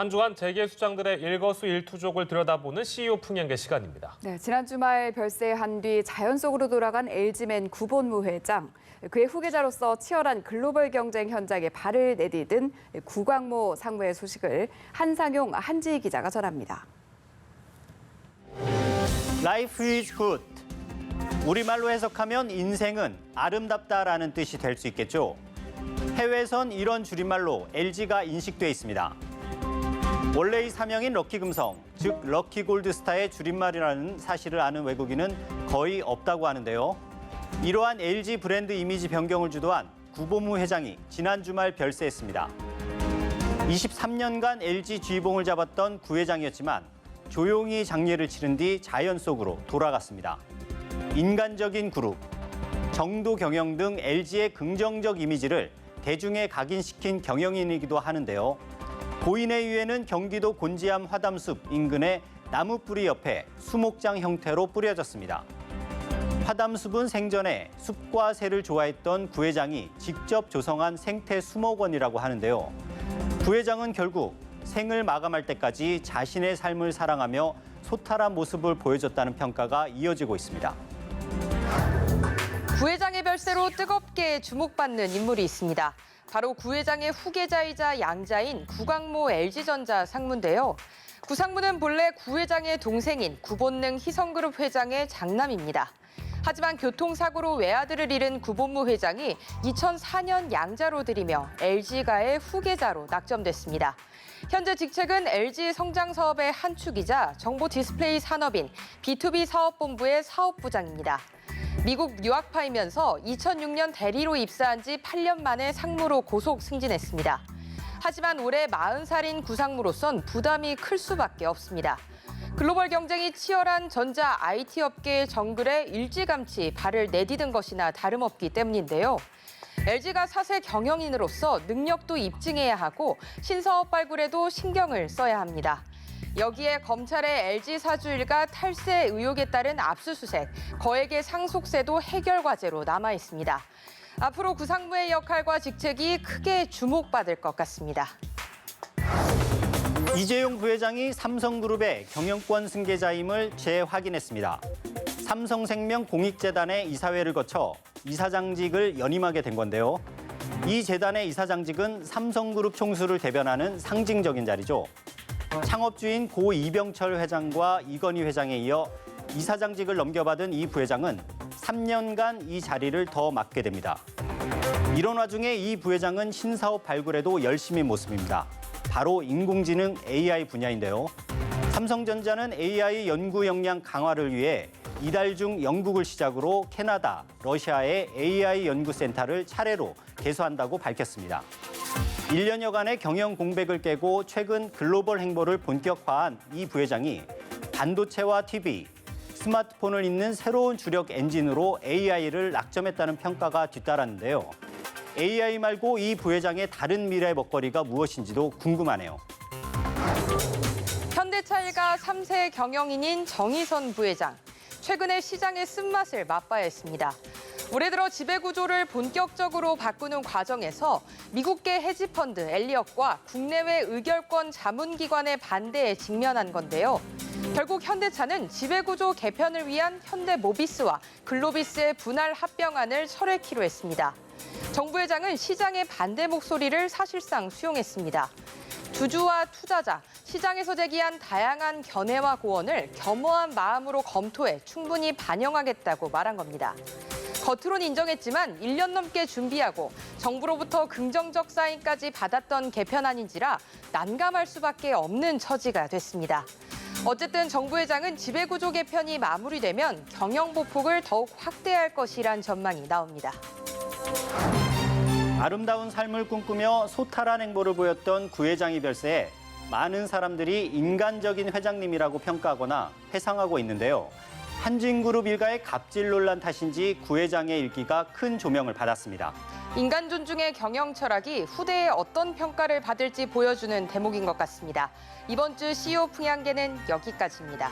한 주간 재계 수장들의 일거수일투족을 들여다보는 CEO 풍년계 시간입니다. 네, 지난 주말 별세한 뒤 자연 속으로 돌아간 LG맨 구본무 회장. 그의 후계자로서 치열한 글로벌 경쟁 현장에 발을 내디딘 구광모 상무의 소식을 한상용 한지희 기자가 전합니다. Life is good. 우리말로 해석하면 인생은 아름답다라는 뜻이 될 수 있겠죠. 해외에선 이런 줄임말로 LG가 인식돼 있습니다. 원래의 사명인 럭키금성, 즉 럭키골드스타의 줄임말이라는 사실을 아는 외국인은 거의 없다고 하는데요. 이러한 LG 브랜드 이미지 변경을 주도한 구본무 회장이 지난 주말 별세했습니다. 23년간 LG 쥐봉을 잡았던 구 회장이었지만 조용히 장례를 치른 뒤 자연 속으로 돌아갔습니다. 인간적인 그룹, 정도 경영 등 LG의 긍정적 이미지를 대중에 각인시킨 경영인이기도 하는데요. 고인의 유해는 경기도 곤지암 화담숲 인근의 나무 뿌리 옆에 수목장 형태로 뿌려졌습니다. 화담숲은 생전에 숲과 새를 좋아했던 구 회장이 직접 조성한 생태 수목원이라고 하는데요. 구 회장은 결국 생을 마감할 때까지 자신의 삶을 사랑하며 소탈한 모습을 보여줬다는 평가가 이어지고 있습니다. 구 회장의 별세로 뜨겁게 주목받는 인물이 있습니다. 바로 구 회장의 후계자이자 양자인 구광모 LG전자 상무인데요. 구 상무는 본래 구 회장의 동생인 구본능 희성그룹 회장의 장남입니다. 하지만 교통사고로 외아들을 잃은 구본무 회장이 2004년 양자로 들이며 LG가의 후계자로 낙점됐습니다. 현재 직책은 LG 성장 사업의 한 축이자 정보 디스플레이 산업인 B2B 사업본부의 사업부장입니다. 미국 유학파이면서 2006년 대리로 입사한 지 8년 만에 상무로 고속 승진했습니다. 하지만 올해 40살인 구상무로선 부담이 클 수밖에 없습니다. 글로벌 경쟁이 치열한 전자 IT 업계의 정글에 일찌감치 발을 내디딘 것이나 다름없기 때문인데요. LG가 사세 경영인으로서 능력도 입증해야 하고 신사업 발굴에도 신경을 써야 합니다. 여기에 검찰의 LG 사주 일가 탈세 의혹에 따른 압수수색, 거액의 상속세도 해결 과제로 남아 있습니다. 앞으로 구상무의 역할과 직책이 크게 주목받을 것 같습니다. 이재용 부회장이 삼성그룹의 경영권 승계자임을 재확인했습니다. 삼성생명 공익재단의 이사회를 거쳐 이사장직을 연임하게 된 건데요. 이 재단의 이사장직은 삼성그룹 총수를 대변하는 상징적인 자리죠. 창업주인 고 이병철 회장과 이건희 회장에 이어 이사장직을 넘겨받은 이 부회장은 3년간 이 자리를 더 맡게 됩니다. 이런 와중에 이 부회장은 신사업 발굴에도 열심히 모습입니다. 바로 인공지능 AI 분야인데요. 삼성전자는 AI 연구 역량 강화를 위해 이달 중 영국을 시작으로 캐나다, 러시아의 AI 연구센터를 차례로 개소한다고 밝혔습니다. 1년여간의 경영 공백을 깨고 최근 글로벌 행보를 본격화한 이 부회장이 반도체와 TV, 스마트폰을 잇는 새로운 주력 엔진으로 AI를 낙점했다는 평가가 뒤따랐는데요. AI 말고 이 부회장의 다른 미래 먹거리가 무엇인지도 궁금하네요. 현대차 일가 3세 경영인인 정의선 부회장. 최근에 시장의 쓴맛을 맛봐야 했습니다. 올해 들어 지배구조를 본격적으로 바꾸는 과정에서 미국계 헤지펀드 엘리엇과 국내외 의결권 자문기관의 반대에 직면한 건데요. 결국 현대차는 지배구조 개편을 위한 현대모비스와 글로비스의 분할 합병안을 철회키로 했습니다. 정 부회장은 시장의 반대 목소리를 사실상 수용했습니다. 주주와 투자자, 시장에서 제기한 다양한 견해와 고언을 겸허한 마음으로 검토해 충분히 반영하겠다고 말한 겁니다. 겉으론 인정했지만 1년 넘게 준비하고 정부로부터 긍정적 사인까지 받았던 개편안인지라 난감할 수밖에 없는 처지가 됐습니다. 어쨌든 정 부회장은 지배구조 개편이 마무리되면 경영 보폭을 더욱 확대할 것이란 전망이 나옵니다. 아름다운 삶을 꿈꾸며 소탈한 행보를 보였던 구 회장이 별세에 많은 사람들이 인간적인 회장님이라고 평가하거나 회상하고 있는데요. 한진그룹 일가의 갑질 논란 탓인지 구 회장의 일기가 큰 조명을 받았습니다. 인간 존중의 경영 철학이 후대에 어떤 평가를 받을지 보여주는 대목인 것 같습니다. 이번 주 CEO 풍향계는 여기까지입니다.